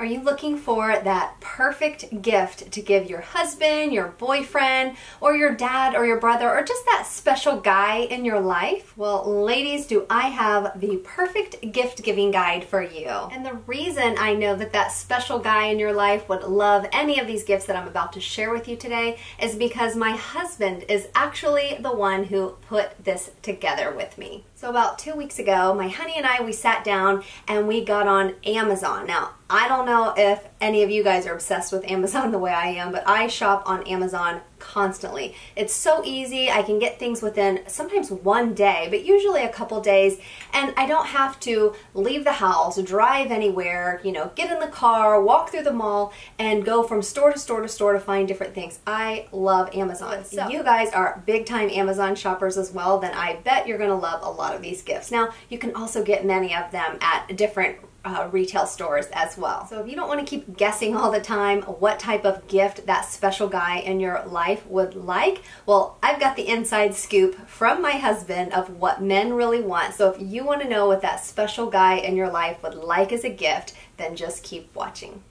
Are you looking for that perfect gift to give your husband, your boyfriend, or your dad or your brother, or just that special guy in your life? Well, ladies, do I have the perfect gift giving guide for you. And the reason I know that that special guy in your life would love any of these gifts that I'm about to share with you today is because my husband is actually the one who put this together with me. So about 2 weeks ago, my honey and I, we sat down and we got on Amazon. Now, I don't know if any of you guys are obsessed with Amazon the way I am, but I shop on Amazon constantly. It's so easy. I can get things within sometimes one day, but usually a couple days, and I don't have to leave the house, drive anywhere, you know, get in the car, walk through the mall, and go from store to store to store to find different things. I love Amazon. So if you guys are big time Amazon shoppers as well, then I bet you're gonna love a lot of these gifts. Now, you can also get many of them at different retail stores as well. So if you don't want to keep guessing all the time what type of gift that special guy in your life would like, well, I've got the inside scoop from my husband of what men really want. So if you want to know what that special guy in your life would like as a gift, then just keep watching.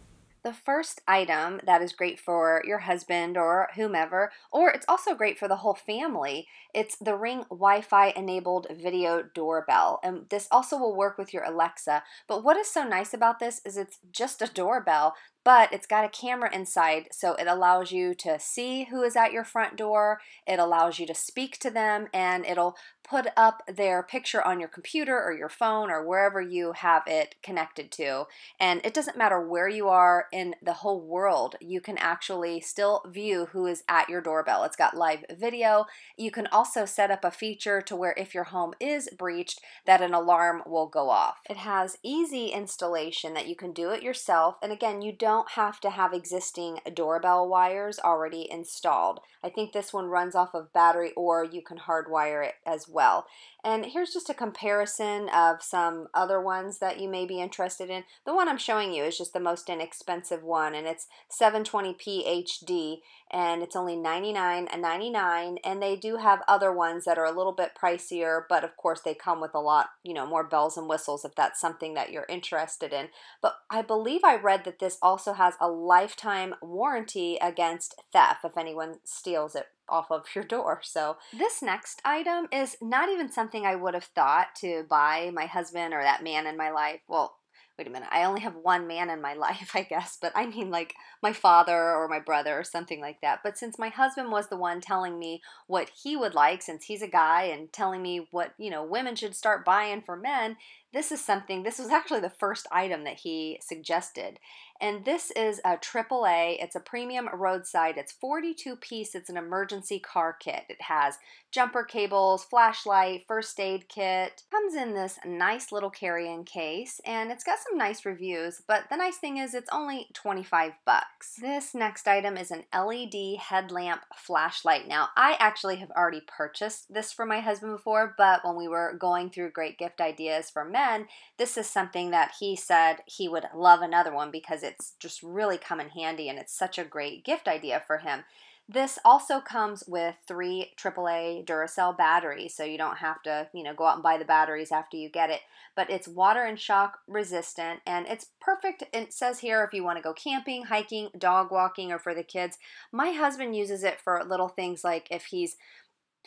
The first item that is great for your husband or whomever, or it's also great for the whole family, it's the Ring Wi-Fi enabled video doorbell. And this also will work with your Alexa. But what is so nice about this is it's just a doorbell, but it's got a camera inside, so it allows you to see who is at your front door, it allows you to speak to them, and it'll put up their picture on your computer or your phone or wherever you have it connected to. And it doesn't matter where you are in the whole world, you can actually still view who is at your doorbell. It's got live video. You can also set up a feature to where if your home is breached, that an alarm will go off. It has easy installation that you can do it yourself, and again, you don't have to have existing doorbell wires already installed. I think this one runs off of battery, or you can hardwire it as well. And here's just a comparison of some other ones that you may be interested in. The one I'm showing you is just the most inexpensive one, and it's 720p HD, and it's only $99.99, and they do have other ones that are a little bit pricier, but of course they come with a lot, you know, more bells and whistles if that's something that you're interested in. But I believe I read that this also has a lifetime warranty against theft if anyone steals it off of your door. So this next item is not even something I would have thought to buy my husband or that man in my life. Well, wait a minute, I only have one man in my life, I guess, but I mean like my father or my brother or something like that. But since my husband was the one telling me what he would like, since he's a guy, and telling me what, you know, women should start buying for men, this was actually the first item that he suggested. And this is a AAA. It's a premium roadside. It's 42 piece. It's an emergency car kit. It has jumper cables, flashlight, first aid kit. Comes in this nice little carry-in case, and it's got some nice reviews, but the nice thing is it's only 25 bucks. This next item is an LED headlamp flashlight. Now, I actually have already purchased this for my husband before, but when we were going through great gift ideas for men, this is something that he said he would love another one because it's just really come in handy and it's such a great gift idea for him. This also comes with 3 AAA Duracell batteries, so you don't have to, you know, go out and buy the batteries after you get it. But it's water and shock resistant, and it's perfect. It says here if you want to go camping, hiking, dog walking, or for the kids. My husband uses it for little things like if he's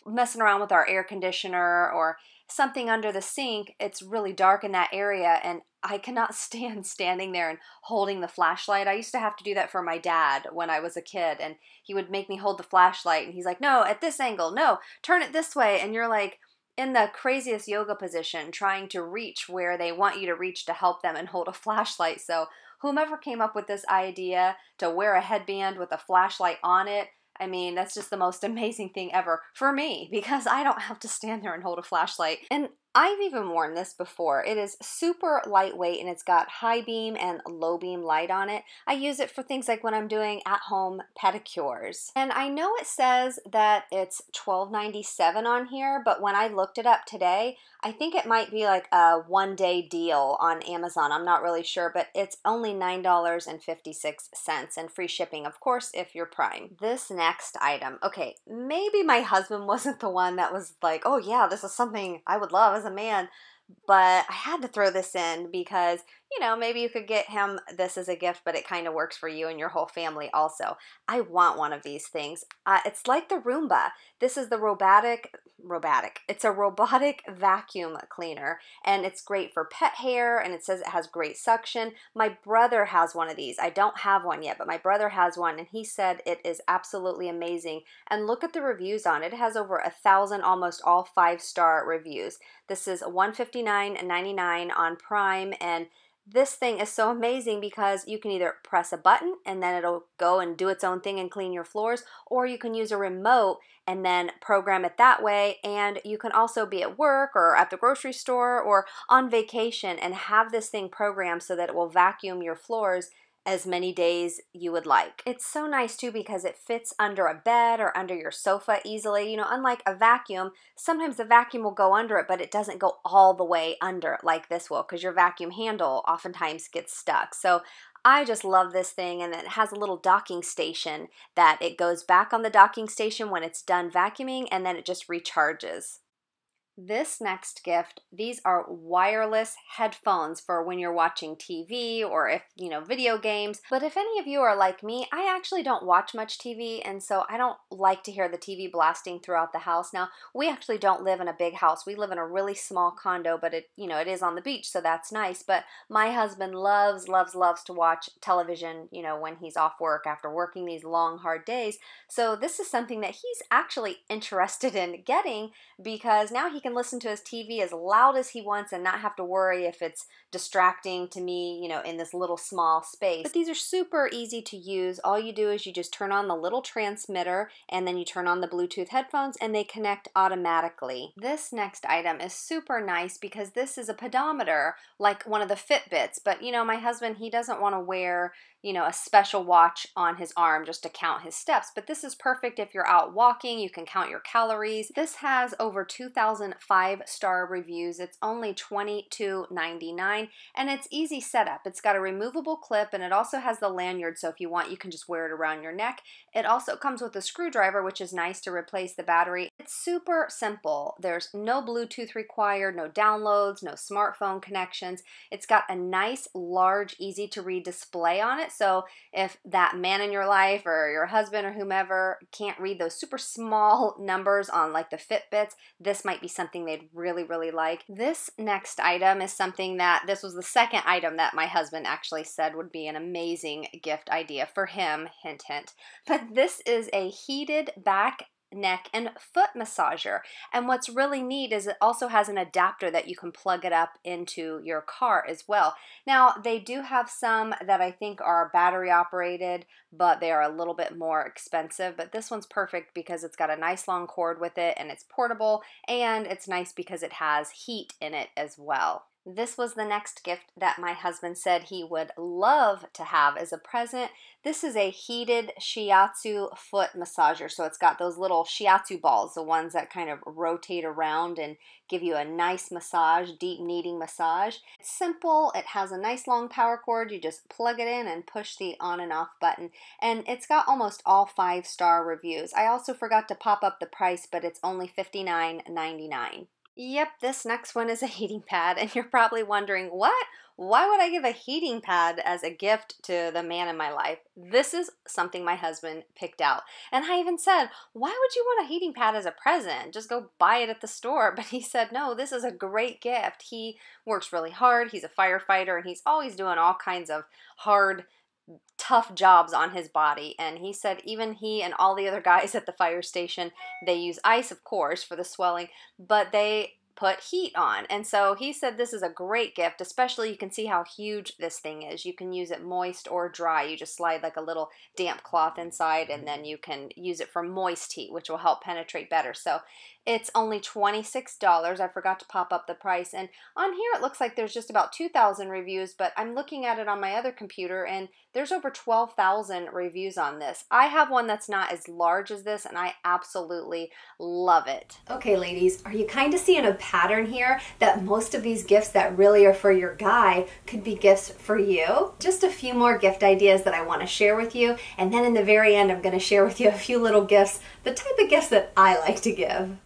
messing around with our air conditioner or something under the sink, it's really dark in that area, and I cannot stand standing there and holding the flashlight. I used to have to do that for my dad when I was a kid, and he would make me hold the flashlight, and he's like, no, at this angle, no, turn it this way, and you're like in the craziest yoga position trying to reach where they want you to reach to help them and hold a flashlight. So whomever came up with this idea to wear a headband with a flashlight on it, I mean, that's just the most amazing thing ever for me because I don't have to stand there and hold a flashlight. And I've even worn this before. It is super lightweight and it's got high beam and low beam light on it. I use it for things like when I'm doing at-home pedicures. And I know it says that it's $12.97 on here, but when I looked it up today, I think it might be like a one-day deal on Amazon. I'm not really sure, but it's only $9.56 and free shipping, of course, if you're Prime. This next item, okay, maybe my husband wasn't the one that was like, oh yeah, this is something I would love as a man, but I had to throw this in because, you know, maybe you could get him this as a gift, but it kind of works for you and your whole family also. I want one of these things. It's like the Roomba. This is the Robotic. It's a robotic vacuum cleaner, and it's great for pet hair, and it says it has great suction. My brother has one of these. I don't have one yet, but my brother has one, and he said it is absolutely amazing. And look at the reviews on it. It has over 1,000, almost all 5-star reviews. This is $159.99 on Prime, and this thing is so amazing because you can either press a button and then it'll go and do its own thing and clean your floors, or you can use a remote and then program it that way. And you can also be at work or at the grocery store or on vacation and have this thing programmed so that it will vacuum your floors as many days you would like. It's so nice too because it fits under a bed or under your sofa easily. You know, unlike a vacuum, sometimes the vacuum will go under it, but it doesn't go all the way under it like this will, because your vacuum handle oftentimes gets stuck. So I just love this thing, and it has a little docking station that it goes back on the docking station when it's done vacuuming, and then it just recharges. This next gift, these are wireless headphones for when you're watching TV or if, you know, video games. But if any of you are like me, I actually don't watch much TV, and so I don't like to hear the TV blasting throughout the house. Now, we actually don't live in a big house. We live in a really small condo, but it, you know, it is on the beach, so that's nice. But my husband loves to watch television, you know, when he's off work after working these long, hard days. So this is something that he's actually interested in getting because now he can listen to his TV as loud as he wants and not have to worry if it's distracting to me, you know, in this little small space. But these are super easy to use. All you do is you just turn on the little transmitter and then you turn on the Bluetooth headphones and they connect automatically. This next item is super nice because this is a pedometer, like one of the Fitbits. But, you know, my husband, he doesn't want to wear, you know, a special watch on his arm just to count his steps. But this is perfect if you're out walking. You can count your calories. This has over 2,000 5-star reviews. It's only $22.99, and it's easy setup. It's got a removable clip, and it also has the lanyard, so if you want, you can just wear it around your neck. It also comes with a screwdriver, which is nice to replace the battery. It's super simple. There's no Bluetooth required, no downloads, no smartphone connections. It's got a nice, large, easy-to-read display on it, so if that man in your life or your husband or whomever can't read those super small numbers on like the Fitbits, this might be something they'd really like. This next item is something that, this was the second item that my husband actually said would be an amazing gift idea for him, hint hint. But this is a heated back, neck, and foot massager. And what's really neat is it also has an adapter that you can plug it up into your car as well. Now, they do have some that I think are battery operated, but they are a little bit more expensive. But this one's perfect because it's got a nice long cord with it, and it's portable, and it's nice because it has heat in it as well. This was the next gift that my husband said he would love to have as a present. This is a heated Shiatsu foot massager. So it's got those little Shiatsu balls, the ones that kind of rotate around and give you a nice massage, deep kneading massage. It's simple. It has a nice long power cord. You just plug it in and push the on and off button. And it's got almost all 5-star reviews. I also forgot to pop up the price, but it's only $59.99. Yep, this next one is a heating pad, and you're probably wondering, what? Why would I give a heating pad as a gift to the man in my life? This is something my husband picked out. And I even said, why would you want a heating pad as a present? Just go buy it at the store. But he said, no, this is a great gift. He works really hard. He's a firefighter, and he's always doing all kinds of hard, tough jobs on his body. And he said even he and all the other guys at the fire station, they use ice, of course, for the swelling, but they put heat on. And so he said this is a great gift, especially you can see how huge this thing is. You can use it moist or dry. You just slide like a little damp cloth inside, and then you can use it for moist heat, which will help penetrate better. So it's only $26. I forgot to pop up the price. And on here it looks like there's just about 2,000 reviews, but I'm looking at it on my other computer and there's over 12,000 reviews on this. I have one that's not as large as this, and I absolutely love it. Okay, ladies, are you kind of seeing a pattern here that most of these gifts that really are for your guy could be gifts for you? Just a few more gift ideas that I want to share with you, and then in the very end I'm going to share with you a few little gifts, the type of gifts that I like to give.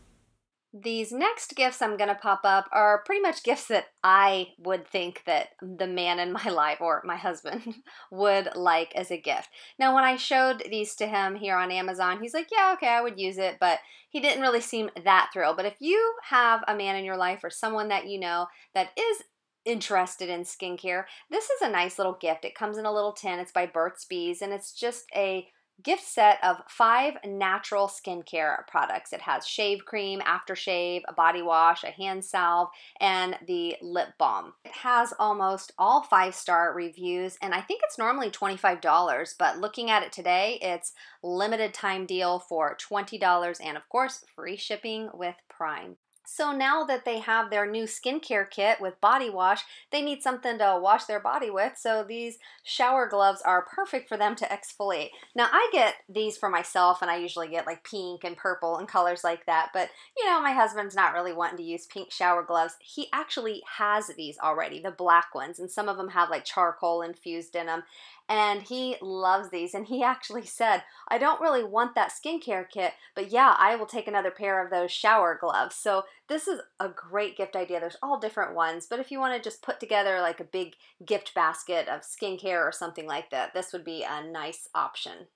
These next gifts I'm going to pop up are pretty much gifts that I would think that the man in my life or my husband would like as a gift. Now, when I showed these to him here on Amazon, he's like, yeah, okay, I would use it, but he didn't really seem that thrilled. But if you have a man in your life or someone that you know that is interested in skincare, this is a nice little gift. It comes in a little tin. It's by Burt's Bees, and it's just a gift set of 5 natural skincare products. It has shave cream, aftershave, a body wash, a hand salve, and the lip balm. It has almost all 5-star reviews, and I think it's normally $25, but looking at it today, it's limited time deal for $20, and of course, free shipping with Prime. So now that they have their new skincare kit with body wash, they need something to wash their body with, so these shower gloves are perfect for them to exfoliate. Now, I get these for myself, and I usually get like pink and purple and colors like that, but you know, my husband's not really wanting to use pink shower gloves. He actually has these already, the black ones, and some of them have like charcoal infused in them, and he loves these, and he actually said, I don't really want that skincare kit, but yeah, I will take another pair of those shower gloves. So this is a great gift idea. There's all different ones, but if you want to just put together like a big gift basket of skincare or something like that, this would be a nice option.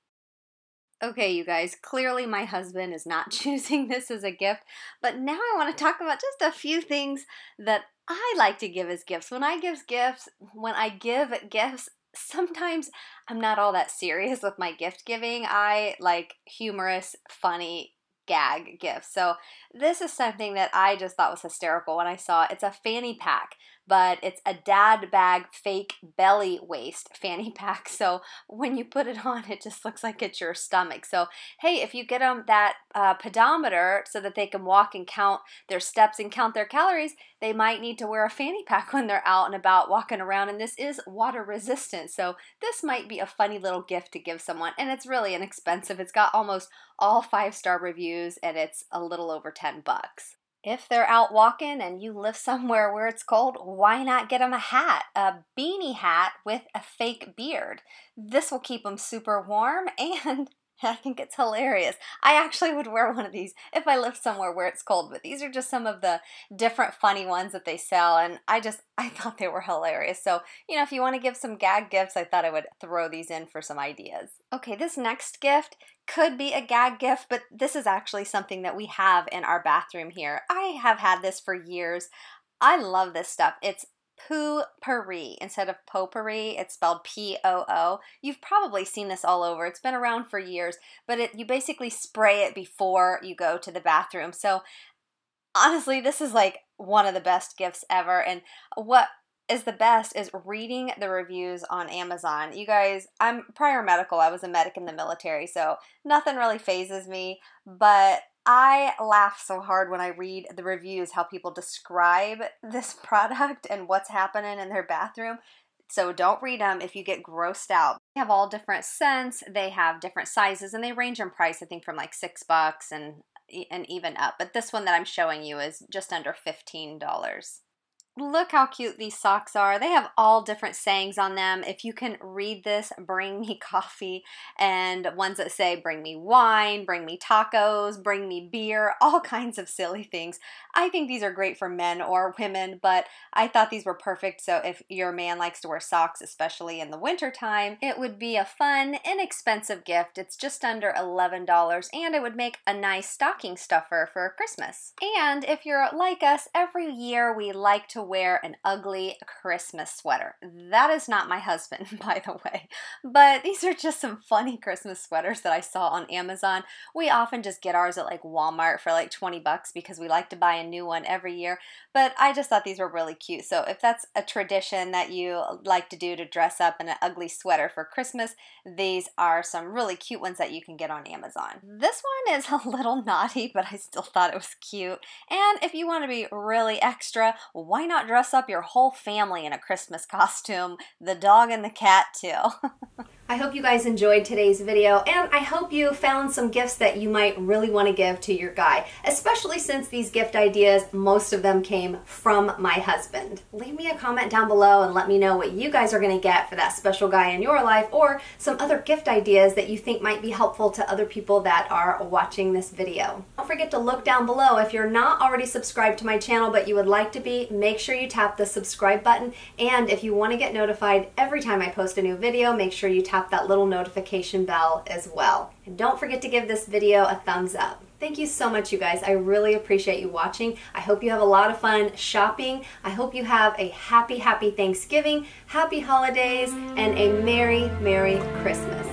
Okay, you guys, clearly my husband is not choosing this as a gift, but now I want to talk about just a few things that I like to give as gifts. When I give gifts, sometimes I'm not all that serious with my gift giving. I like humorous, funny gag gifts. So this is something that I just thought was hysterical when I saw it. It's a fanny pack, but it's a dad bag fake belly waist fanny pack. So when you put it on, it just looks like it's your stomach. So hey, if you get them that pedometer so that they can walk and count their steps and count their calories, they might need to wear a fanny pack when they're out and about walking around, and this is water resistant. So this might be a funny little gift to give someone, and it's really inexpensive. It's got almost all 5-star reviews, and it's a little over $10. If they're out walking and you live somewhere where it's cold, why not get them a hat, a beanie hat with a fake beard? This will keep them super warm, and I think it's hilarious. I actually would wear one of these if I lived somewhere where it's cold, but these are just some of the different funny ones that they sell, and I thought they were hilarious. So, you know, if you want to give some gag gifts, I thought I would throw these in for some ideas. Okay, this next gift could be a gag gift, but this is actually something that we have in our bathroom here. I have had this for years. I love this stuff. It's PooPourri. Instead of potpourri, it's spelled P-O-O. You've probably seen this all over. It's been around for years, but you basically spray it before you go to the bathroom. So honestly, this is like one of the best gifts ever. And what is the best is reading the reviews on Amazon. You guys, I'm prior medical. I was a medic in the military, so nothing really phases me, but I laugh so hard when I read the reviews, how people describe this product and what's happening in their bathroom. So don't read them if you get grossed out. They have all different scents, they have different sizes, and they range in price, I think from like $6 and even up. But this one that I'm showing you is just under $15. Look how cute these socks are. They have all different sayings on them. If you can read this, bring me coffee, and ones that say bring me wine, bring me tacos, bring me beer, all kinds of silly things. I think these are great for men or women, but I thought these were perfect. So if your man likes to wear socks, especially in the winter time, it would be a fun, inexpensive gift. It's just under $11, and it would make a nice stocking stuffer for Christmas. And if you're like us, every year we like to wear an ugly Christmas sweater. That is not my husband, by the way, but these are just some funny Christmas sweaters that I saw on Amazon. We often just get ours at like Walmart for like $20 because we like to buy a new one every year, but I just thought these were really cute. So if that's a tradition that you like to do, to dress up in an ugly sweater for Christmas, these are some really cute ones that you can get on Amazon. This one is a little naughty, but I still thought it was cute. And if you want to be really extra, why not dress up your whole family in a Christmas costume? The dog and the cat too. I hope you guys enjoyed today's video, and I hope you found some gifts that you might really want to give to your guy, especially since these gift ideas, most of them came from my husband. Leave me a comment down below and let me know what you guys are going to get for that special guy in your life, or some other gift ideas that you think might be helpful to other people that are watching this video. Don't forget to look down below. If you're not already subscribed to my channel but you would like to be, make sure you tap the subscribe button, and if you want to get notified every time I post a new video, make sure you tap that little notification bell as well. And don't forget to give this video a thumbs up. Thank you so much, you guys. I really appreciate you watching. I hope you have a lot of fun shopping. I hope you have a happy, happy Thanksgiving, happy holidays, and a Merry, Merry Christmas.